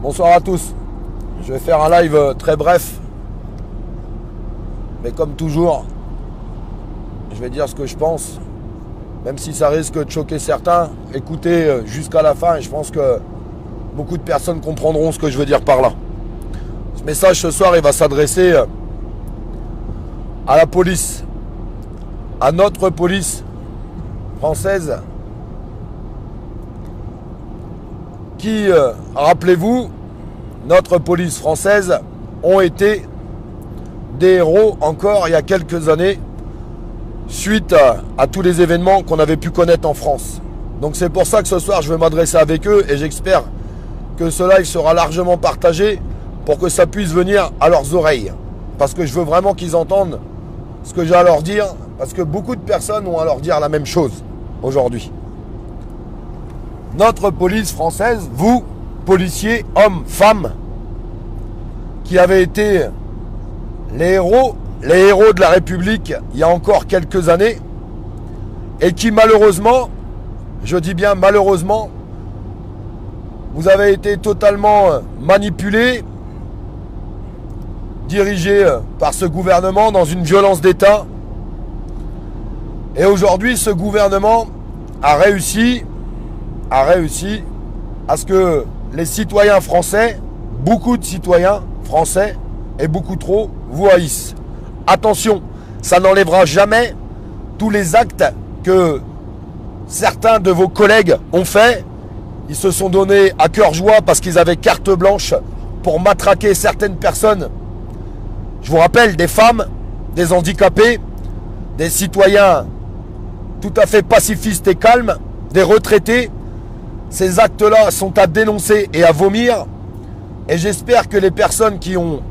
Bonsoir à tous. Je vais faire un live très bref. Mais comme toujours, je vais dire ce que je pense. Même si ça risque de choquer certains, écoutez jusqu'à la fin et je pense que beaucoup de personnes comprendront ce que je veux dire par là. Ce message ce soir, il va s'adresser à la police, à notre police française qui, rappelez-vous, notre police française ont été des héros encore il y a quelques années suite à tous les événements qu'on avait pu connaître en France. Donc c'est pour ça que ce soir je vais m'adresser avec eux et j'espère que ce live sera largement partagé pour que ça puisse venir à leurs oreilles. Parce que je veux vraiment qu'ils entendent ce que j'ai à leur dire, parce que beaucoup de personnes ont à leur dire la même chose aujourd'hui. Notre police française, vous, policiers, hommes, femmes, qui avez été les héros de la République il y a encore quelques années, et qui malheureusement, je dis bien malheureusement, vous avez été totalement manipulés, dirigés par ce gouvernement dans une violence d'État. Et aujourd'hui, ce gouvernement a réussi à ce que les citoyens français, beaucoup de citoyens français, et beaucoup trop, vous haïssent. Attention, ça n'enlèvera jamais tous les actes que certains de vos collègues ont fait. Ils se sont donnés à cœur joie parce qu'ils avaient carte blanche pour matraquer certaines personnes. Je vous rappelle, des femmes, des handicapés, des citoyens tout à fait pacifistes et calmes, des retraités. Ces actes-là sont à dénoncer et à vomir. Et j'espère que les personnes qui ont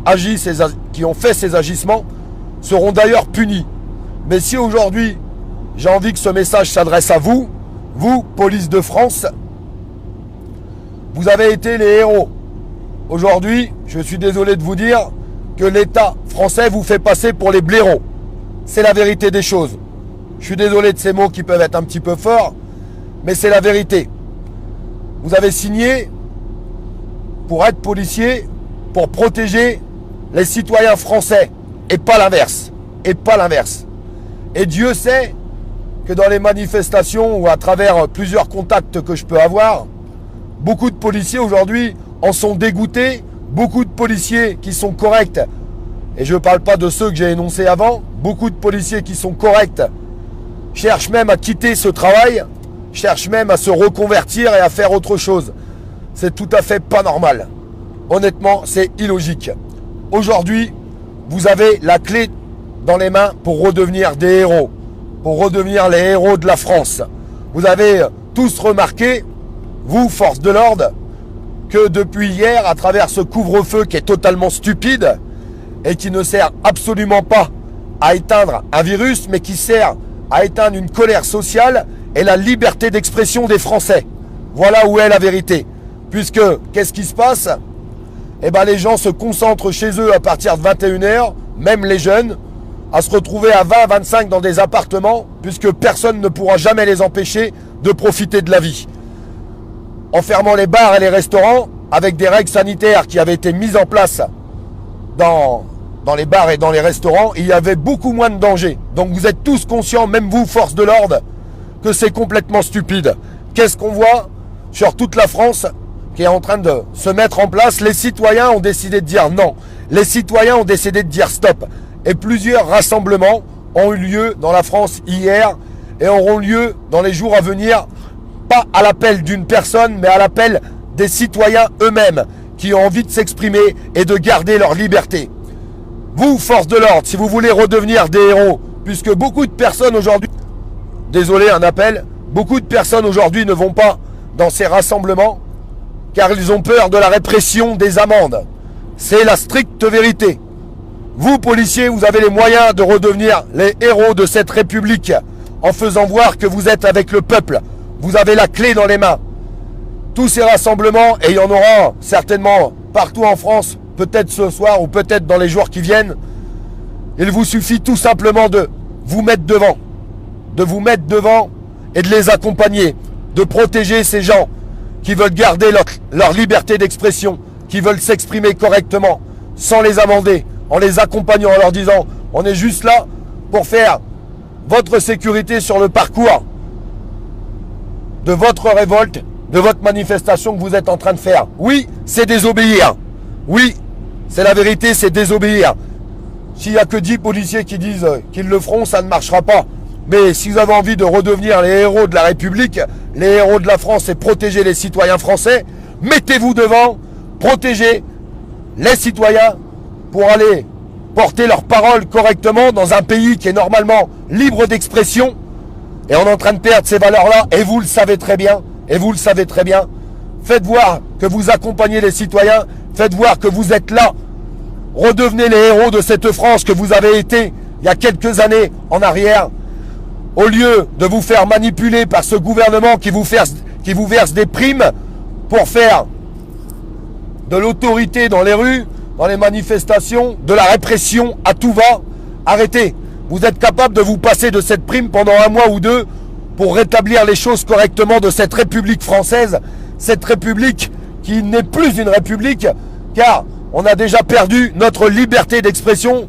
fait ces agissements seront d'ailleurs punies. Mais si aujourd'hui, j'ai envie que ce message s'adresse à vous, vous, police de France, vous avez été les héros. Aujourd'hui, je suis désolé de vous dire que l'État français vous fait passer pour les blaireaux. C'est la vérité des choses. Je suis désolé de ces mots qui peuvent être un petit peu forts, mais c'est la vérité. Vous avez signé pour être policier, pour protéger les citoyens français, et pas l'inverse. Et pas l'inverse. Et Dieu sait que dans les manifestations ou à travers plusieurs contacts que je peux avoir, beaucoup de policiers aujourd'hui en sont dégoûtés, beaucoup de policiers qui sont corrects, et je ne parle pas de ceux que j'ai énoncés avant, beaucoup de policiers qui sont corrects cherchent même à quitter ce travail, cherchent même à se reconvertir et à faire autre chose. C'est tout à fait pas normal. Honnêtement, c'est illogique. Aujourd'hui, vous avez la clé dans les mains pour redevenir des héros, pour redevenir les héros de la France. Vous avez tous remarqué, vous, force de l'ordre, que depuis hier, à travers ce couvre-feu qui est totalement stupide et qui ne sert absolument pas à éteindre un virus, mais qui sert à éteindre une colère sociale et la liberté d'expression des Français. Voilà où est la vérité. Puisque, qu'est-ce qui se passe ? Eh bien, les gens se concentrent chez eux à partir de 21h, même les jeunes, à se retrouver à 20, 25 dans des appartements, puisque personne ne pourra jamais les empêcher de profiter de la vie. En fermant les bars et les restaurants, avec des règles sanitaires qui avaient été mises en place dans les bars et dans les restaurants, il y avait beaucoup moins de danger. Donc vous êtes tous conscients, même vous, force de l'ordre, que c'est complètement stupide. Qu'est-ce qu'on voit sur toute la France qui est en train de se mettre en place? Les citoyens ont décidé de dire non. Les citoyens ont décidé de dire stop. Et plusieurs rassemblements ont eu lieu dans la France hier et auront lieu dans les jours à venir, pas à l'appel d'une personne, mais à l'appel des citoyens eux-mêmes qui ont envie de s'exprimer et de garder leur liberté. Vous, force de l'ordre, si vous voulez redevenir des héros, puisque beaucoup de personnes aujourd'hui, désolé, un appel, beaucoup de personnes aujourd'hui ne vont pas dans ces rassemblements car ils ont peur de la répression des amendes. C'est la stricte vérité. Vous, policiers, vous avez les moyens de redevenir les héros de cette République en faisant voir que vous êtes avec le peuple. Vous avez la clé dans les mains. Tous ces rassemblements, et il y en aura certainement partout en France, peut-être ce soir ou peut-être dans les jours qui viennent, il vous suffit tout simplement de vous mettre devant. De vous mettre devant et de les accompagner. De protéger ces gens qui veulent garder leur liberté d'expression. qui veulent s'exprimer correctement, sans les amender, en les accompagnant, en leur disant « On est juste là pour faire votre sécurité sur le parcours de votre révolte, de votre manifestation que vous êtes en train de faire. » Oui, c'est désobéir. Oui, c'est la vérité, c'est désobéir. S'il n'y a que 10 policiers qui disent qu'ils le feront, ça ne marchera pas. Mais si vous avez envie de redevenir les héros de la République, les héros de la France et protéger les citoyens français, mettez-vous devant, protégez les citoyens pour aller porter leurs paroles correctement dans un pays qui est normalement libre d'expression. Et on est en train de perdre ces valeurs-là, et vous le savez très bien, et vous le savez très bien. Faites voir que vous accompagnez les citoyens, faites voir que vous êtes là. Redevenez les héros de cette France que vous avez été il y a quelques années en arrière. Au lieu de vous faire manipuler par ce gouvernement qui vous verse des primes pour faire de l'autorité dans les rues, dans les manifestations, de la répression à tout va, arrêtez. Vous êtes capable de vous passer de cette prime pendant un mois ou deux pour rétablir les choses correctement de cette République française, cette République qui n'est plus une République, car on a déjà perdu notre liberté d'expression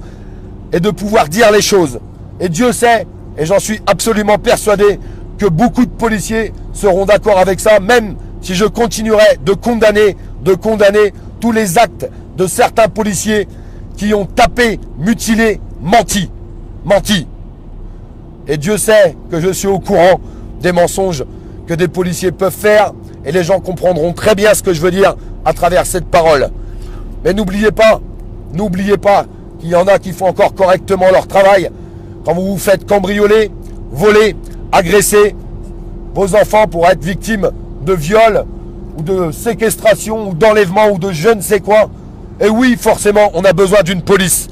et de pouvoir dire les choses. Et Dieu sait, et j'en suis absolument persuadé, que beaucoup de policiers seront d'accord avec ça, même si je continuerai de condamner tous les actes de certains policiers qui ont tapé, mutilé, menti. Et Dieu sait que je suis au courant des mensonges que des policiers peuvent faire, et les gens comprendront très bien ce que je veux dire à travers cette parole. Mais n'oubliez pas qu'il y en a qui font encore correctement leur travail. Quand vous vous faites cambrioler, voler, agresser, vos enfants pourraient être victimes de viol ou de séquestration ou d'enlèvement ou de je ne sais quoi. Et oui, forcément, on a besoin d'une police.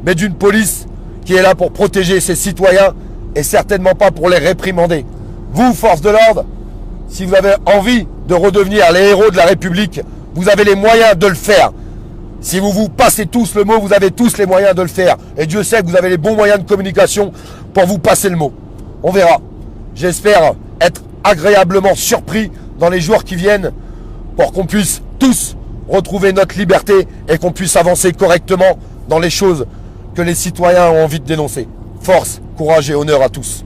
Mais d'une police qui est là pour protéger ses citoyens et certainement pas pour les réprimander. Vous, force de l'ordre, si vous avez envie de redevenir les héros de la République, vous avez les moyens de le faire. Si vous vous passez tous le mot, vous avez tous les moyens de le faire. Et Dieu sait que vous avez les bons moyens de communication pour vous passer le mot. On verra. J'espère être agréablement surpris dans les jours qui viennent pour qu'on puisse tous retrouver notre liberté et qu'on puisse avancer correctement dans les choses que les citoyens ont envie de dénoncer. Force, courage et honneur à tous.